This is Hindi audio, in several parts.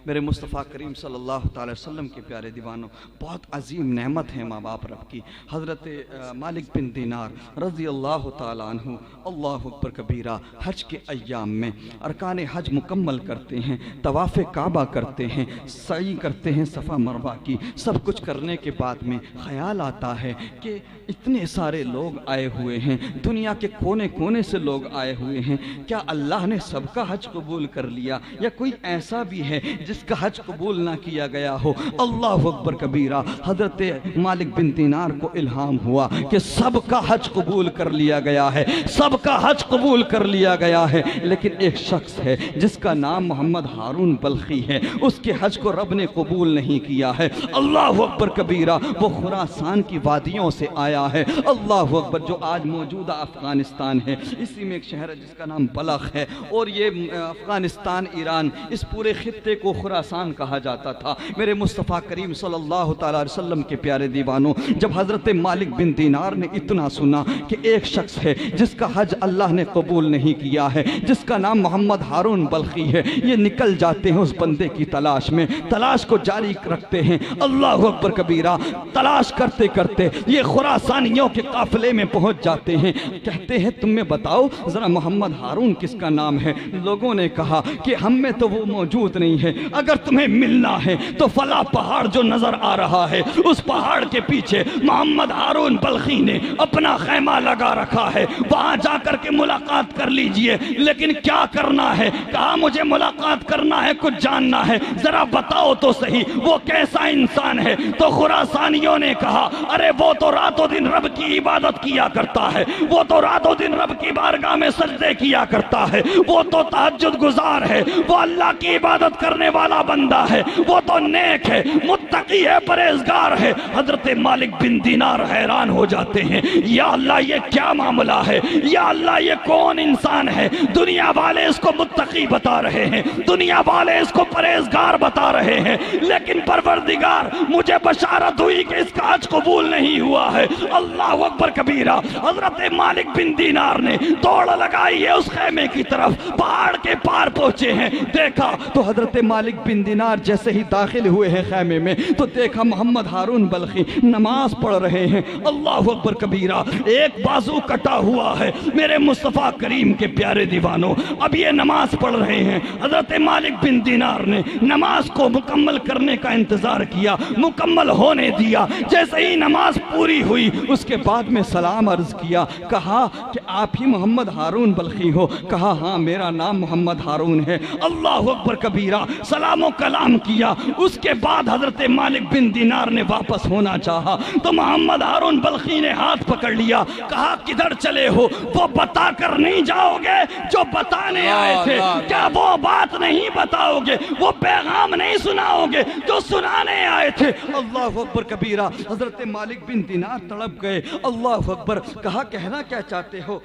मेरे मुस्तफ़ा करीम सल्लल्लाहु अलैहि वसल्लम के प्यारे दीवानों, बहुत अजीम नेमत है माँ बाप रब की। हज़रत मालिक बिन दीनार रज़ी अल्लाह ताला अन्हु अल्लाहु अकबर कबीरा हज के अय्याम में अरकान हज मुकम्मल करते हैं, तवाफ़ काबा करते हैं, सई करते हैं सफ़ा मरवा की। सब कुछ करने के बाद में ख़याल आता है कि इतने सारे लोग आए हुए हैं, दुनिया के कोने कोने से लोग आए हुए हैं, क्या अल्लाह ने सबका हज कबूल कर लिया या कोई ऐसा भी है जिसका हज कबूल ना किया गया हो। अल्लाह अकबर कबीरा। हज़रत मालिक बिन दीनार को इल्हाम हुआ कि सबका हज कबूल कर लिया गया है, सबका हज कबूल कर लिया गया है, लेकिन एक शख्स है जिसका नाम मोहम्मद हारून बल्खी है, उसके हज को रब ने कबूल नहीं किया है। अल्लाह अकबर कबीरा। वो खुरासान की वादियों से आया है। अल्लाह अकबर। जो आज मौजूदा अफ़गानिस्तान है, इसी में एक शहर है जिसका नाम बलख है, और ये अफ़गानिस्तान ईरान, इस पूरे खित्ते को खुरासान कहा जाता था। मेरे मुस्तफ़ा करीम सल्लल्लाहु अलैहि वसल्लम के प्यारे दीवानों, जब हज़रत मालिक बिन दीनार ने इतना सुना कि एक शख्स है जिसका हज अल्लाह ने कबूल नहीं किया है, जिसका नाम मोहम्मद हारून बल्खी है, ये निकल जाते हैं उस बंदे की तलाश में, तलाश को जारी रखते हैं। अल्लाह अकबर कबीरा। तलाश करते करते ये खुरासानियों के काफिले में पहुंच जाते हैं। कहते हैं तुम्हें बताओ ज़रा मोहम्मद हारून किसका नाम है। लोगों ने कहा कि हम में तो वो मौजूद नहीं है, अगर तुम्हें मिलना है तो फला पहाड़ जो नजर आ रहा है, उस पहाड़ के पीछे मोहम्मद हारून बल्खी ने अपना खैमा लगा रखा है, वहां जाकर के मुलाकात कर लीजिए। लेकिन क्या करना है? कहा मुझे मुलाकात करना है, कुछ जानना है, जरा बताओ तो सही वो कैसा इंसान है। तो खुरासानियों ने कहा अरे वो तो रातों दिन रब की इबादत किया करता है, वो तो रातों दिन रब की बारगाह में सजदे किया करता है, वो तो तहज्जुद गुजार है, वो अल्लाह की इबादत करने वाला बंदा है, वो तो नेक है, मुत्तकी है, परहेजगार है। हजरत मालिक बिन दीनार हैरान हो जाते हैं, या अल्लाह ये क्या मामला है, या अल्लाह ये कौन इंसान है। दुनिया वाले इसको मुत्तकी बता रहे हैं, दुनिया वाले इसको परहेजगार बता रहे हैं, लेकिन परवरदिगार मुझे बशारत हुई कि इसका हज कबूल नहीं हुआ है। अल्लाह अकबर कबीरा। हजरत मालिक बिन दीनार ने दौड़ लगाई है उस खेमे की तरफ, पहाड़ के पार पहुंचे हैं। देखा तो हजरत मालिक बिन दीनार जैसे ही दाखिल हुए हैं खेमे में, तो देखा मोहम्मद हारून बल्खी नमाज पढ़ रहे हैं। अल्लाह अकबर कबीरा। एक बाजू कटा हुआ है। मेरे मुस्तफ़ा करीम के प्यारे दीवानों, अब ये नमाज पढ़ रहे हैं। हजरत मालिक बिन दीनार ने नमाज को मुकम्मल करने का इंतजार किया, मुकम्मल होने दिया। जैसे ही नमाज पूरी हुई उसके बाद में सलाम अर्ज किया, कहा कि आप ही मोहम्मद हारून बल्खी हो? कहा हाँ मेरा नाम मोहम्मद हारून है। अल्लाह अकबर कबीरा। सलामो कलाम किया। उसके बाद हजरत मालिक बिन दीनार ने वापस होना चाहा तो मोहम्मद हारून बल्खी ने हाथ पकड़ लिया, कहा किधर चले हो? वो बता कर नहीं जाओगे जो बताने आए थे? क्या वो बात नहीं बताओगे, वो पैगाम नहीं सुनाओगे जो सुनाने आए थे? अल्लाह अकबर कबीरा। हजरत मालिक बिन दीनार तड़प गए। अल्लाह अकबर। कहा कहना क्या चाहते हो?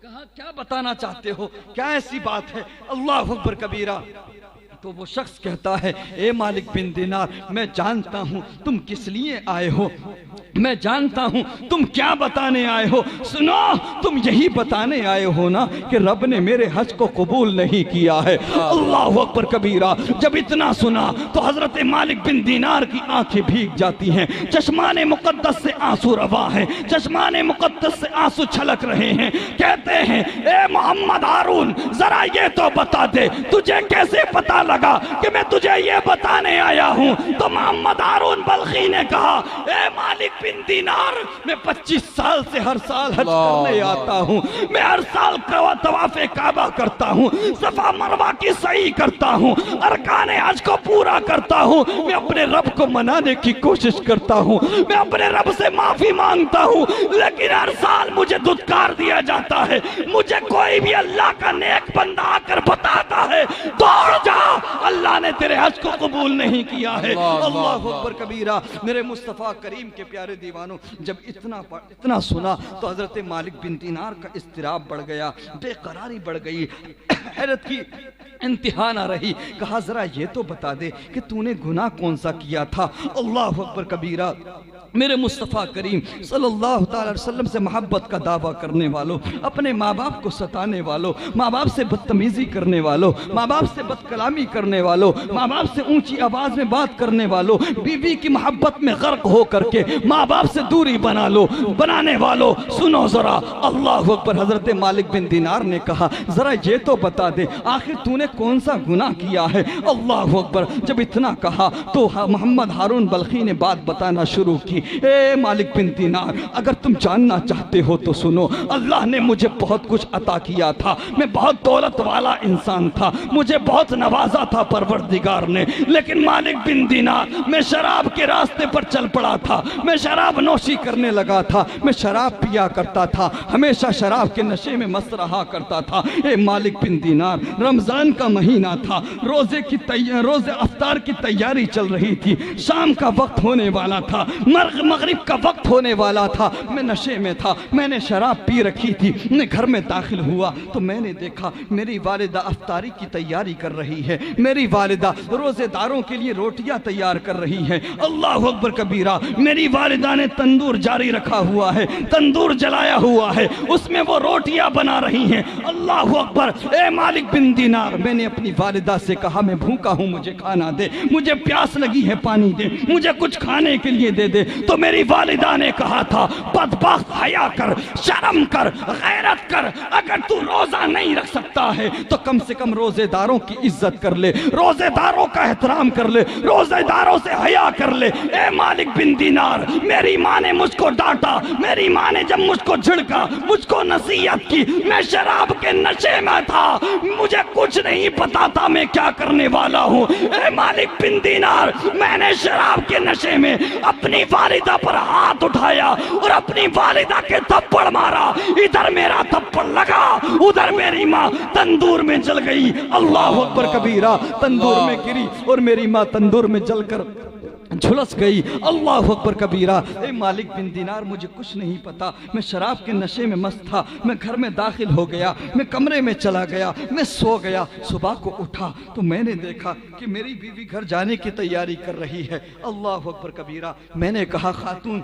कहा क्या बताना चाहते हो, क्या ऐसी बात है? अल्लाह अकबर कबीरा। तो वो शख्स कहता है ए मालिक बिन दीनार, मैं जानता हूँ तुम किस लिए आए हो, मैं जानता हूँ तुम क्या बताने आए हो। सुनो, तुम यही बताने आए हो ना कि रब ने मेरे हज को कबूल नहीं किया है। अल्लाह अकबर कबीरा। जब इतना सुना तो हजरत मालिक बिन दीनार की आंखें भीग जाती हैं, चश्माने मुकद्दस से आंसू रवा हैं, चश्माने मुकद्दस से आंसू छलक रहे हैं। कहते हैं ए मोहम्मद हारून, जरा ये तो बता दे तुझे कैसे पता लगा कि मैं तुझे ये बताने आया हूँ? तो मोहम्मद हारून बल्खी ने कहा ए मालिक बिन दीनार, मैं 25 साल से हर साल हज करने आता हूँ, मैं हर साल तवाफ़े काबा करता हूँ, सफा मरवा की सही करता हूँ, अरकाने हज को पूरा करता हूँ, मैं अपने रब को मनाने की कोशिश करता हूँ, मैं अपने रब से माफी मांगता हूँ, लेकिन हर साल मुझे धुतकार दिया जाता है। मुझे कोई भी अल्लाह का नेक बंदा आकर बताता है दौड़ जा, अल्लाह ने तेरे हज को कबूल नहीं किया है। अल्लाह अकबर कबीरा। मेरे मुस्तफ़ा करीम के प्यारे दीवानों, जब इतना सुना तो हजरत मालिक बिन दीनार का इस्तिराब बढ़ गया, बेकरारी बढ़ गई, हैरत की इंतहा ना रही। कहा जरा ये तो बता दे कि तूने गुनाह कौन सा किया था? अल्लाह अकबर कबीरा। मेरे मुस्तफ़ा करीम सल्लल्लाहु अलैहि वसल्लम से मोहब्बत का दावा करने वालों, अपने माँ बाप को सताने वालों, माँ बाप से बदतमीज़ी करने वालों, माँ बाप से बदकलामी करने वालों, माँ बाप से ऊंची आवाज में बात करने वालों, बीवी की मोहब्बत में गर्क हो करके माँ बाप से दूरी बनाने वालों, सुनो जरा। अल्लाह अकबर। हजरत मालिक बिन दीनार ने कहा, जरा ये तो बता दे आखिर तूने कौन सा गुनाह किया है। अल्लाह अकबर। जब इतना कहा तो मोहम्मद हारून बल्खी ने बात बताना शुरू की। ए मालिक बिन दीनार, अगर तुम जानना चाहते हो तो सुनो, अल्लाह ने मुझे बहुत कुछ अता किया था, मैं बहुत दौलत वाला इंसान था, मुझे बहुत नवाजा था परवरदिगार ने, लेकिन मालिक बिन दीनार मैं शराब के रास्ते पर चल पड़ा था, मैं शराब नोशी करने लगा था, मैं शराब पिया करता था, हमेशा शराब के नशे में मस्त रहा करता था। ए मालिक बिन दीनार, रमजान का महीना था, रोजे अफ्तार की तैयारी चल रही थी, शाम का वक्त होने वाला था, मगरिब का वक्त होने वाला था, मैं नशे में था, मैंने शराब पी रखी थी। मैं घर में दाखिल हुआ तो मैंने देखा मेरी वालिदा अफ्तारी की तैयारी कर रही है, मेरी वालिदा रोजेदारों के लिए रोटियां तैयार कर रही है। अल्लाह अकबर कबीरा। मेरी वालिदा ने तंदूर जारी रखा हुआ है, तंदूर जलाया हुआ है, उसमें वो रोटियां बना रही हैं। अल्लाह अकबर। ए मालिक बिन दीनार, मैंने अपनी वालिदा से कहा मैं भूखा हूं, मुझे खाना दे, मुझे प्यास लगी है, पानी दे, मुझे कुछ खाने के लिए दे दे। तो मेरी वालिदा ने कहा था, बदबख्त, हया कर, शर्म कर, गैरत कर, अगर तू रोजा नहीं रख सकता है तो कम से कम रोजेदारों की इज्जत कर ले, रोजेदारों का एहतराम कर ले, रोजेदारों से हया कर ले। ए मालिक बिन दीनार, मेरी माँ ने मुझको डांटा, मेरी माँ ने जब मुझको झिड़का, मुझको नसीहत की, मैं शराब के नशे में था, मुझे कुछ नहीं पता था मैं क्या करने वाला हूँ। ए मालिक बिन दीनार, मैंने शराब के नशे में अपनी वालिदा पर हाथ उठाया और अपनी वालिदा के थप्पड़ मारा। इधर मेरा थप्पड़ लगा, उधर मेरी माँ तंदूर में जल गई। अल्लाह अकबर कबीरा। तंदूर में गिरी और मेरी माँ तंदूर में जलकर झुलस गई। अल्लाह अकबर कबीरा। ए मालिक बिन दीनार, मुझे कुछ नहीं पता, मैं शराब के नशे में मस्त था, मैं घर में दाखिल हो गया, मैं कमरे में चला गया, मैं सो गया। सुबह को उठा तो मैंने देखा कि मेरी बीवी घर जाने की तैयारी कर रही है। अल्लाह अकबर कबीरा। मैंने कहा, खातून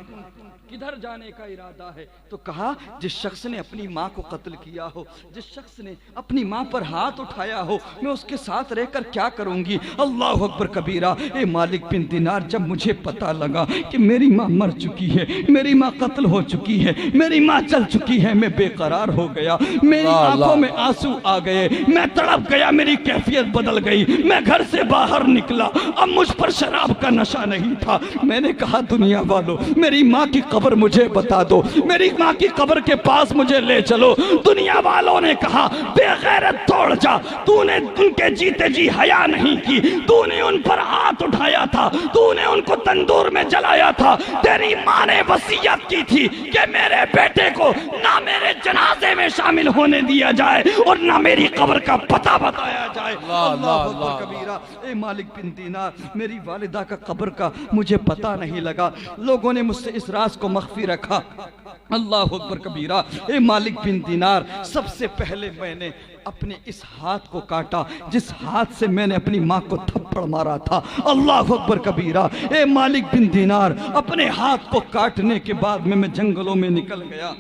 किधर जाने का इरादा है? तो कहा, जिस शख्स ने अपनी माँ को कत्ल किया हो, जिस शख्स ने अपनी माँ पर हाथ उठाया हो, मैं उसके साथ रहकर क्या करूंगी। अल्लाह अकबर कबीरा। ए मालिक बिन दीनार, जब मुझे पता लगा कि मेरी माँ मर चुकी है, मेरी माँ कत्ल हो चुकी है, मेरी माँ चल चुकी है, मैं बेकरार हो गया, मेरी आंखों में आंसू आ गए, मैं तड़प गया, मेरी कैफियत बदल गई, मैं घर से बाहर निकला। अब मुझ पर शराब का नशा नहीं था। मैंने कहा, दुनिया वालों, मेरी माँ की कब्र मुझे बता दो, मेरी माँ की कब्र के पास मुझे ले चलो। दुनिया वालों ने कहा, बेगैरत तोड़ जा, तूने उनके जीते जी हया नहीं की, तूने उन पर हाथ उठाया था, तूने उनको तंदूर में जलाया था। तेरी माँ ने वसीयत की थी कि मेरे बेटे को ना मेरे जनाजे में शामिल होने दिया जाए और ना मेरी कब्र का पता बताया जाए। अल्लाह अकबर कबीरा। ए मालिक बिन दीनार, मेरी वालिदा का कब्र का मुझे पता नहीं लगा, लोगों ने मुझसे इस राज को मख्फी रखा। अल्लाह अकबर कबीरा। ए मालिक बिन दीनार, सबसे पहले मैंने अपने इस हाथ को काटा जिस हाथ से मैंने अपनी माँ को थप्पड़ मारा था। अल्लाह अकबर कबीरा। ए मालिक बिन दीनार, अपने हाथ को काटने के बाद में मैं जंगलों में निकल गया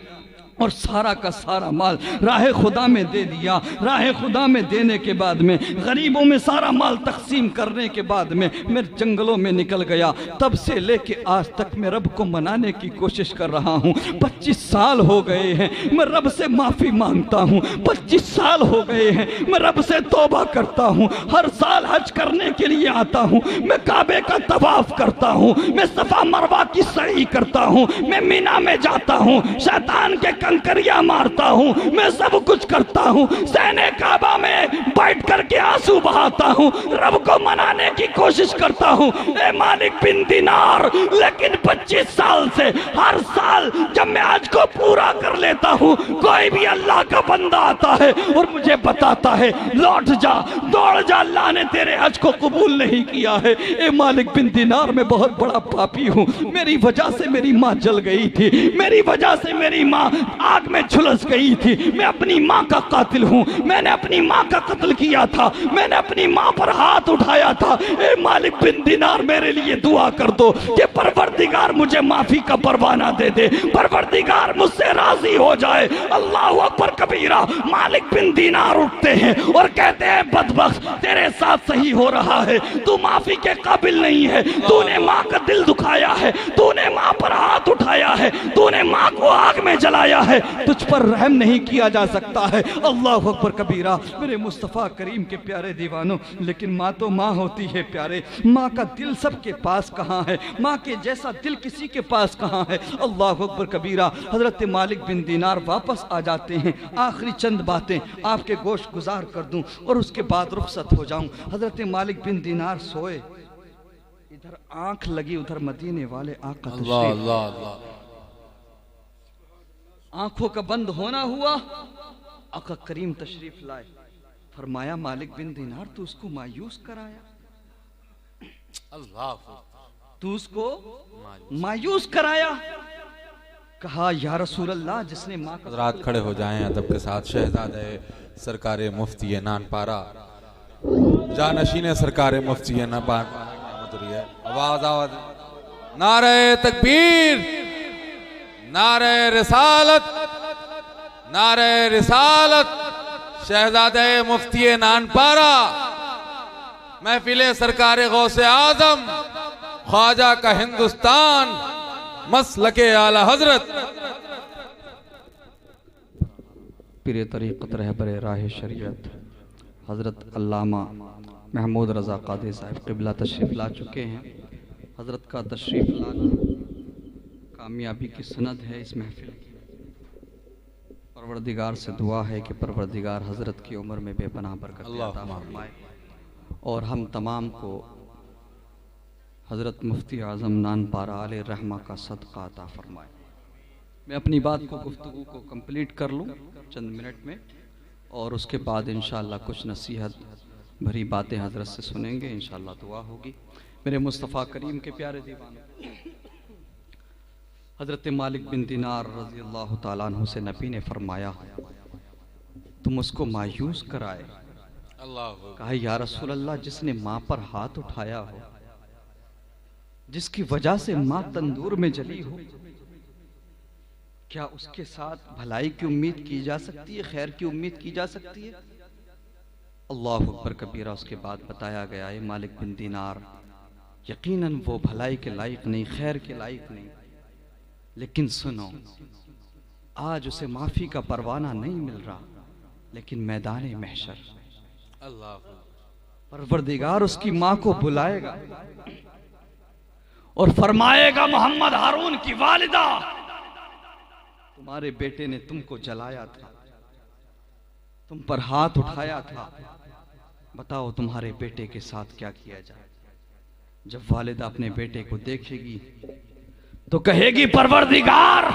और सारा का सारा माल राह खुदा में दे दिया। राह खुदा में देने के बाद में गरीबों में सारा माल तकसीम करने के बाद में मैं जंगलों में निकल गया। तब से लेके आज तक मैं रब को मनाने की कोशिश कर रहा हूँ। 25 साल हो गए हैं, मैं रब से माफ़ी मांगता हूँ। 25 साल हो गए हैं, मैं रब से तौबा करता हूँ। हर साल हज करने के लिए आता हूँ, मैं काबे का तवाफ करता हूँ, मैं सफा मरवा की सही करता हूँ, मैं मीना में जाता हूँ, शैतान के कंकरिया मारता हूँ, मैं सब कुछ करता हूँ, सहने काबा में बैठ करके आंसू बहाता हूँ, रब को मनाने की कोशिश करता हूँ। ए मालिक बिन दीनार, लेकिन 25 साल से हर साल जब मैं आज को पूरा कर लेता हूँ, कोई भी अल्लाह का बंदा आता है और मुझे बताता है, लौट जा, दौड़ जा, अल्लाह ने तेरे हज को कबूल नहीं किया है। ए मालिक बिन दीनार, मैं बहुत बड़ा पापी हूँ। मेरी वजह से मेरी माँ जल गई थी, मेरी वजह से मेरी माँ आग में झुलस गई थी। मैं अपनी माँ का कातिल हूँ, मैंने अपनी माँ का कत्ल किया था, मैंने अपनी माँ पर हाथ उठाया था। ए मालिक बिन दीनार मेरे लिए दुआ कर दो कि परवरदिगार मुझे माफी का परवाना दे दे, परवरदिगार मुझसे राजी हो जाए। अल्लाह अकबर कबीरा। मालिक बिन दीनार उठते हैं और कहते हैं बदबख्त तेरे साथ सही हो रहा है, तू माफी के काबिल नहीं है, तूने माँ का दिल दुखाया है, तूने माँ पर हाथ उठाया है, तूने माँ को आग में जलाया है, तुझ पर रहम नहीं किया जा सकता है। अल्लाह अकबर कबीरा। मेरे मुस्तफ़ा करीम के प्यारे दीवानों, लेकिन माँ तो माँ होती है प्यारे, माँ का दिल सबके पास कहाँ है, माँ के जैसा दिल किसी के पास कहाँ है। अल्लाह अकबर कबीरा। हजरत मालिक बिन दीनार वापस आ जाते हैं। आखिरी चंद बातें आपके गोश गुजार कर दूं और उसके बाद रुखसत हो जाऊं। हजरत मालिक बिन दीनार सोए, इधर आंख लगी उधर मदीने वाले आका तशरीफ। आंखों का बंद होना हुआ, आका करीम तशरीफ लाए। फरमाया मालिक बिन दीनार तू उसको मायूस कराया, अल्लाह तू उसको मायूस कराया। कहा या रसूल अल्लाह, जिसने माँ का रात खड़े हो जाएं अदब के साथ। शहजादे सरकारे मुफ्ती नानपारा, जानशीने सरकारे मुफ्ती नानपारा, आवाज आवाज, नारे तकबीर, नारे रिसालत, नारे रिसालत। शहजादे मुफ्ती नानपारा, महफिले सरकारे गौसे आजम, ख्वाजा का हिंदुस्तान, मसलके आला हजरत, पीरे तरीक़त रहबरे राह शरीयत हज़रत अल्लामा महमूद रज़ा क़ादी साहब क़िबला तशरीफ़ ला चुके हैं। हज़रत का तशरीफ़ लाना कामयाबी की सनद है इस महफिल की। परवरदिगार से दुआ है कि परवरदिगार हज़रत की उम्र में बेपनाह बरकत अता फरमाए और हम तमाम को हज़रत मुफ्ती आज़म नानपारा आले रहमा का सदका अता फरमाए। मैं अपनी बात को गुफ्तगू को कंप्लीट कर लूँ चंद मिनट में और उसके बाद इंशाअल्लाह कुछ नसीहत भरी बातें हज़रत से सुनेंगे, इंशाअल्लाह दुआ होगी। मेरे मुस्तफ़ा करीम के प्यारे दीवाने, हज़रत मालिक बिन दीनार रज़ी अल्लाह तआला अन्हु से नबी ने फरमाया तुम उसको मायूस कराए। कहा या रसूल अल्लाह, जिसने माँ पर हाथ उठाया हो, जिसकी वजह से माँ तंदूर में जली हो, क्या उसके साथ भलाई की उम्मीद की जा सकती है, खैर की उम्मीद की जा सकती है? अल्लाह अकबर कबीरा। उसके बाद बताया गया है मालिक बिन दीनार यकीनन वो भलाई के लायक नहीं, खैर के लायक नहीं, लेकिन सुनो आज उसे माफी का परवाना नहीं मिल रहा, लेकिन मैदान महशर अल्लाह परवरदिगार उसकी माँ को बुलाएगा और फरमाएगा मोहम्मद हारून की वालिदा, तुम्हारे बेटे ने तुमको जलाया था, तुम पर हाथ उठाया था, बताओ तुम्हारे बेटे के साथ क्या किया जाए। जब वालिदा अपने बेटे को देखेगी तो कहेगी परवरदिगार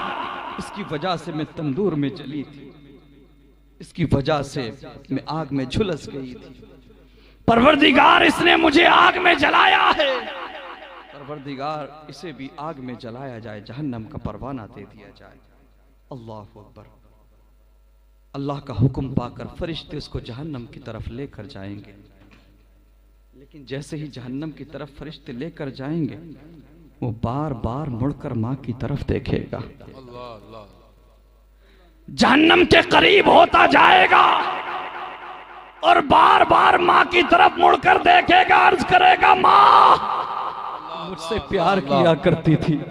इसकी वजह से मैं तंदूर में जली थी, इसकी वजह से मैं आग में झुलस गई थी, परवरदिगार इसने मुझे आग में जलाया है, परवरदिगार इसे भी आग में जलाया जाए, जहन्नम का परवाना दे दिया जाए। अल्लाह अकबर। अल्लाह का हुक्म पाकर फरिश्ते उसको जहन्नम की तरफ लेकर जाएंगे, लेकिन जैसे ही जहन्नम की तरफ फरिश्ते लेकर जाएंगे वो बार बार मुड़कर माँ की तरफ देखेगा, जहन्नम के करीब होता जाएगा और बार बार माँ की तरफ मुड़कर देखेगा, अर्ज करेगा माँ मुझसे प्यार किया करती थी,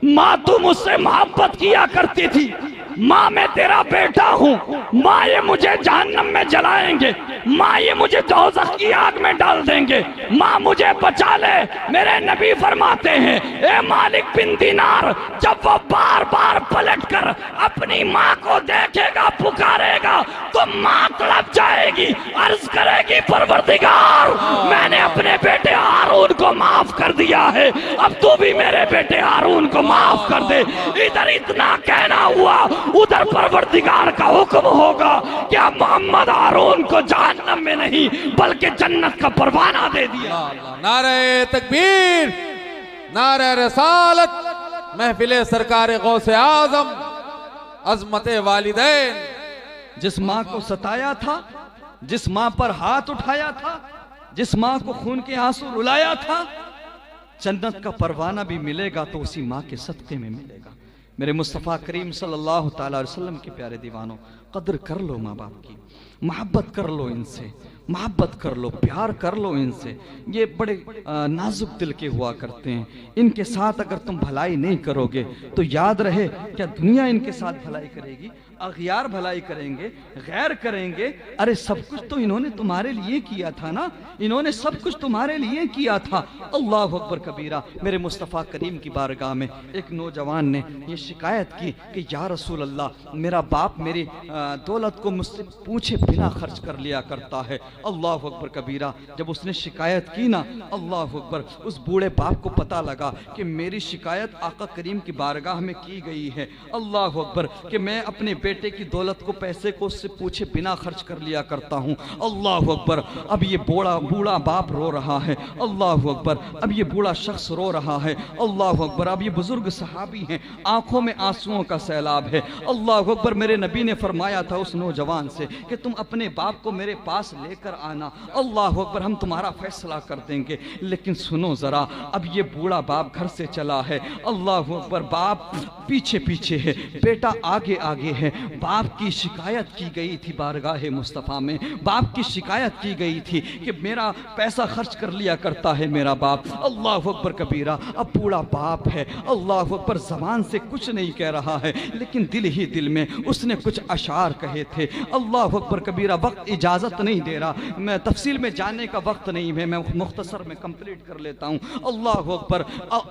माँ तू मुझसे मोहब्बत किया करती थी, माँ मैं तेरा बेटा हूँ, माँ ये मुझे जहन्नम में जलाएंगे, माँ ये मुझे दोज़ख की आग में डाल देंगे, माँ मुझे बचा ले। मेरे नबी फरमाते हैं ए मालिक बिन दीनार, जब वो बार बार पलट कर अपनी माँ को देखेगा, पुकारेगा तो माँ तड़प जाएगी, अर्ज करेगी परवरदिगार मैंने अपने बेटे हारून को माफ कर दिया है, अब तू भी मेरे बेटे हारून को माफ कर दे। इधर इतना कहना हुआ, उधर परवरदिगार का हुक्म होगा कि अब मोहम्मद हारून को जहन्नम में नहीं बल्कि जन्नत का परवाना दे दिया। नारे तकबीर, नारे रिसालत, महफिले सरकारे गौसे आजम, अजमत वालिदैन, जिस माँ को सताया था, जिस माँ पर हाथ उठाया था, जिस माँ को खून के आंसू रुलाया था, जन्नत का परवाना भी मिलेगा तो उसी माँ के सदक़े में मिलेगा। मेरे मुस्तफ़ा करीम सल्लल्लाहु ताला अलैहि वसल्लम के प्यारे दीवानों, कदर कर लो माँ बाप की, मोहब्बत कर लो इनसे, मोहब्बत कर लो, प्यार कर लो इनसे। ये बड़े नाजुक दिल के हुआ करते हैं। इनके साथ अगर तुम भलाई नहीं करोगे तो याद रहे, क्या दुनिया इनके साथ भलाई करेगी? अगियार भलाई करेंगे, गैर करेंगे। अरे सब कुछ तो इन्होंने तुम्हारे लिए किया था ना, इन्होंने सब कुछ तुम्हारे लिए किया था। अल्लाह अकबर कबीरा। मेरे मुस्तफ़ा करीम की बारगाह में एक नौजवान ने ये शिकायत की कि या रसूल अल्लाह, मेरा बाप मेरी दौलत को मुझसे पूछे बिना खर्च कर लिया करता है। अल्लाह अकबर कबीरा। जब उसने शिकायत की ना, अल्लाह अकबर, उस बूढ़े बाप को पता लगा कि मेरी शिकायत आका करीम की बारगाह में की गई है। अल्लाह अकबर, कि मैं अपने बेटे की दौलत को, पैसे को उससे पूछे बिना खर्च कर लिया करता हूँ। अल्लाह अकबर। अब ये बूढ़ा बाप रो रहा है। अल्लाह अकबर। अब ये बूढ़ा शख्स रो रहा है। अल्लाह अकबर। अब ये बुजुर्ग सहाबी हैं, आंखों में आंसुओं का सैलाब है। अल्लाह अकबर। मेरे नबी ने फरमाया था उस नौजवान से कि तुम अपने बाप को मेरे पास लेकर आना, अल्लाह अकबर, हम तुम्हारा फैसला कर देंगे। लेकिन सुनो जरा, अब ये बूढ़ा बाप घर से चला है। अल्लाह अकबर। बाप पीछे पीछे है, बेटा आगे आगे है। बाप की शिकायत की गई थी बारगाह मुस्तफ़ा में, बाप की शिकायत की गई थी कि मेरा पैसा खर्च कर लिया करता है मेरा बाप। अल्लाह अकबर कबीरा। अब बूढ़ा बाप है, अल्लाह अकबर, ज़बान से कुछ नहीं कह रहा है, लेकिन दिल ही दिल में उसने कुछ अशार कहे थे। अल्लाह अकबर कबीरा। वक्त इजाज़त नहीं दे रहा, मैं तफसील में जाने का वक्त नहीं है, मैं मुख्तसर में कंप्लीट कर लेता हूँ। अल्लाह अकबर।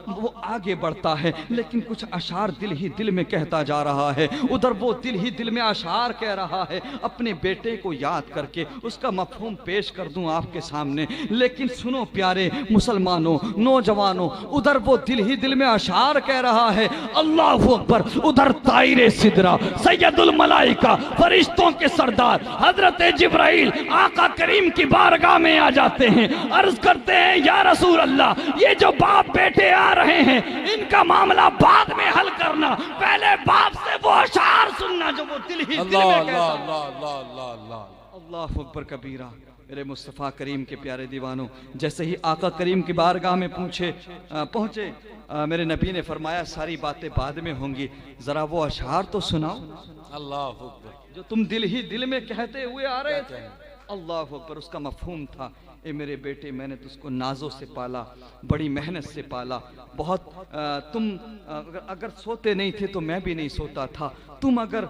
वो आगे बढ़ता है, लेकिन कुछ अशार दिल ही दिल में कहता जा रहा है। उधर वो दिल ही दिल में अशार कह रहा है, अपने बेटे को याद करके उसका मफहूम पेश कर दूं आपके सामने। लेकिन सुनो प्यारे मुसलमानों, नौजवानों, उधर वो दिल ही दिल में अशार कह रहा है। अल्लाह अकबर। उधर ताइरे सिदरा, सैयदुल मलाइका, फरिश्तों के सरदार हजरत जिब्राइल आका करीम की बारगाह में आ जाते हैं। अर्ज करते हैं, या रसूल अल्लाह, ये जो बाप बेटे आ रहे हैं, इनका मामला बाद में हल करना, पहले बाप से वो अशार सुनना जो वो दिल ही दिल में कहता। अल्लाह अकबर कबीरा। मेरे मुस्तफ़ा करीम के प्यारे दीवानों, जैसे ही आका करीम की बारगाह में पहुँचे, मेरे नबी ने फरमाया सारी बातें बाद में होंगी, जरा वो अशार तो सुनाओ। अल्लाह अकबर। जो तुम दिल ही दिल में कहते हुए आ रहे थे। अल्लाह अकबर। उसका मफहूम था, ए मेरे बेटे, मैंने तुझको नाजों से पाला, बड़ी मेहनत से पाला, बहुत तुम अगर सोते नहीं थे तो मैं भी नहीं सोता था, तुम अगर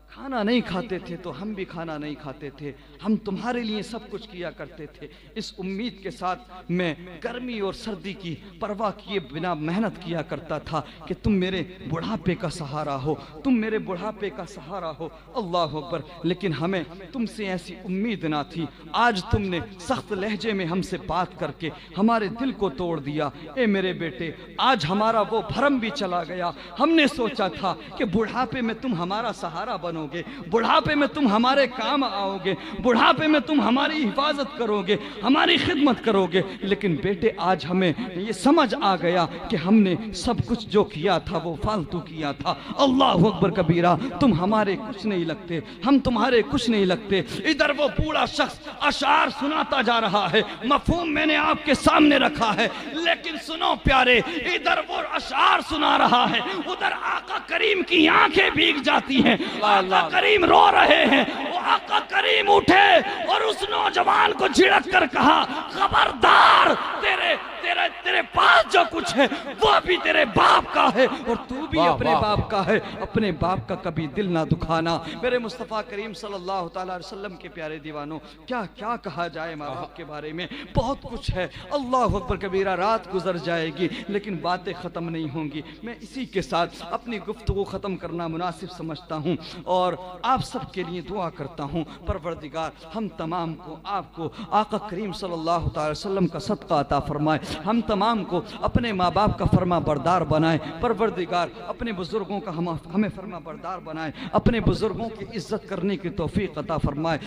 खाना नहीं खाते थे तो हम भी खाना नहीं खाते थे, हम तुम्हारे लिए सब कुछ किया करते थे। इस उम्मीद के साथ मैं गर्मी और सर्दी की परवाह किए बिना मेहनत किया करता था कि तुम मेरे बुढ़ापे का सहारा हो, तुम मेरे बुढ़ापे का सहारा हो। अल्लाह अकबर। लेकिन हमें तुमसे ऐसी उम्मीद ना थी। आज तुमने सख्त लहजे में हमसे बात करके हमारे दिल को तोड़ दिया। ए मेरे बेटे, आज हमारा वो भरम भी चला गया। हमने सोचा था कि बुढ़ापे में तुम हमारा सहारा बनोगे, बुढ़ापे में तुम हमारे काम आओगे, बुढ़ापे में तुम हमारी हिफाजत करोगे, हमारी खिदमत करोगे। लेकिन बेटे, आज हमें ये समझ आ गया कि हमने सब कुछ जो किया था वो फालतू किया था। अल्लाह अकबर कबीरा। तुम हमारे कुछ नहीं लगते, हम तुम्हारे कुछ नहीं लगते। इधर वो बूढ़ा शख्स अशार सुनाता जा रहा है, मफहूम मैंने आपके सामने रखा है। लेकिन सुनो प्यारे, इधर वो अशार सुना रहा है, उधर आका करीम की आंखें भीग जाती हैं। आका करीम रो रहे हैं। वो आका करीम उठे और उस नौजवान को झिड़क कर कहा, खबरदार, तेरे पास जो कुछ है वो भी तेरे बाप का है और तू भी अपने बाप का है। अपने बाप का कभी दिल ना दुखाना। मेरे मुस्तफ़ा करीम सल्लल्लाहु अलैहि वसल्लम के प्यारे दीवानों, क्या क्या कहा जाए माँ बाप के बारे में, बहुत कुछ है। अल्लाह अकबर कबीरा। रात गुजर जाएगी लेकिन बातें ख़त्म नहीं होंगी। मैं इसी के साथ अपनी गुफ्तगू ख़त्म करना मुनासिब समझता हूँ और आप सब के लिए दुआ करता हूँ। परवरदिगार हम तमाम को, आपको आका करीम सल्लल्लाहु अलैहि वसल्लम का सदका अता फरमाए, हम तमाम को अपने अपने माँ बाप का फर्मा बरदार बनाए। परवरदिगार अपने बुज़ुर्गों का हमें फर्मा बरदार बनाए, अपने बुज़ुर्गों की इज़्ज़त करने की तौफ़ीक़ अता फ़रमाए।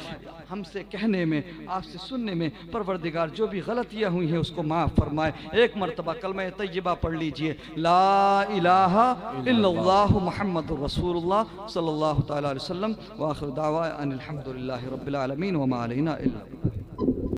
हमसे कहने में, आपसे सुनने में परवरदिगार जो भी गलतियाँ हुई हैं उसको माफ़ फरमाए। एक मरतबा कलमा तय्यबा पढ़ लीजिए, ला इलाहा इल्लल्लाहु मुहम्मदुर रसूलुल्लाह सल्लल्लाहु तआला अलैहि वसल्लम व आखिर दावा अनिल हम्दुलिल्लाहि रब्बिल आलमीन व मा अलैना इल्ला